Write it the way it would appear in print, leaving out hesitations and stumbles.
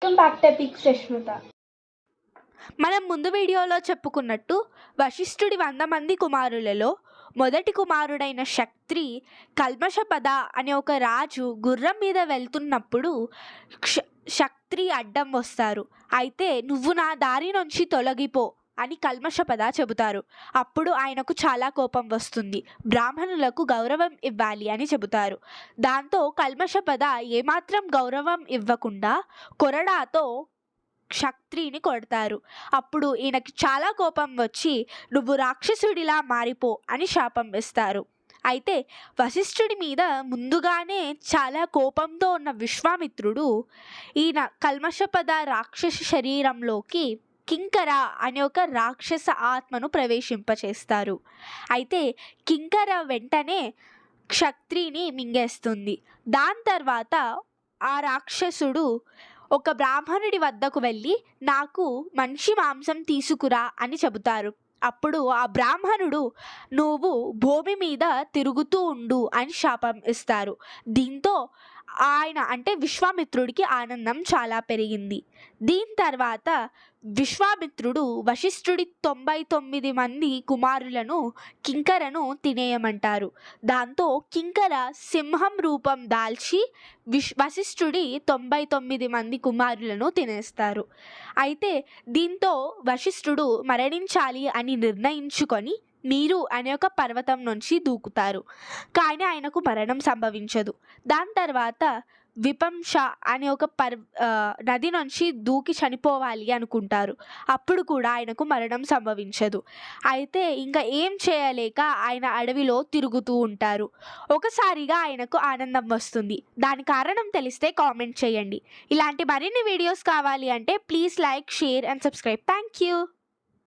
Welcome back to epic Sushmita. మనం ముందు వీడియోలో చెప్పుకున్నట్టు వశిష్ఠుడి 100 మంది కుమారులలో మొదటి కుమారుడైన శక్త్రి కల్మషపద అనే ఒక రాజు గుర్రం మీద వెళ్తున్నప్పుడు శక్త్రి అడ్డం వస్తారు. అయితే నువ్వు నా దారి నుంచి తొలగిపో అని కల్మషపద చెబుతారు. అప్పుడు ఆయనకు చాలా కోపం వస్తుంది. బ్రాహ్మణులకు గౌరవం ఇవ్వాలి అని చెబుతారు. దాంతో కల్మషపద ఏమాత్రం గౌరవం ఇవ్వకుండా కొరడాతో శక్త్రిని కొడతారు. అప్పుడు ఈయనకి చాలా కోపం వచ్చి నువ్వు రాక్షసుడిలా మారిపో అని శాపం ఇస్తారు. అయితే వశిష్ఠుడి మీద ముందుగానే చాలా కోపంతో ఉన్న విశ్వామిత్రుడు ఈయన కల్మషపద రాక్షస శరీరంలోకి కింకర అనే ఒక రాక్షస ఆత్మను ప్రవేశింపచేస్తారు. అయితే కింకర వెంటనే క్షత్రిని మింగేస్తుంది. దాని తర్వాత ఆ రాక్షసుడు ఒక బ్రాహ్మణుడి వద్దకు వెళ్ళి నాకు మనిషి మాంసం తీసుకురా అని చెబుతారు. అప్పుడు ఆ బ్రాహ్మణుడు నువ్వు భూమి మీద తిరుగుతూ ఉండు అని శాపం ఇస్తారు. దీంతో ఆయన అంటే విశ్వామిత్రుడికి ఆనందం చాలా పెరిగింది. దీని తర్వాత విశ్వామిత్రుడు వశిష్ఠుడి 99 మంది కుమారులను కింకరను తినేయమంటారు. దాంతో కింకర సింహం రూపం దాల్చి వశిష్ఠుడి 99 మంది కుమారులను తినేస్తారు. అయితే దీంతో వశిష్ఠుడు మరణించాలి అని నిర్ణయించుకొని నీరు అనే ఒక పర్వతం నుంచి దూకుతారు. కానీ ఆయనకు మరణం సంభవించదు. దాని తర్వాత విపంశ అనే ఒక నది నుంచి దూకి చనిపోవాలి అనుకుంటారు. అప్పుడు కూడా ఆయనకు మరణం సంభవించదు. అయితే ఇంకా ఏం చేయలేక ఆయన అడవిలో తిరుగుతూ ఉంటారు. ఒకసారిగా ఆయనకు ఆనందం వస్తుంది. దాని కారణం తెలిస్తే కామెంట్ చేయండి. ఇలాంటి మరిన్ని వీడియోస్ కావాలి అంటే please like, share and subscribe. Thank you.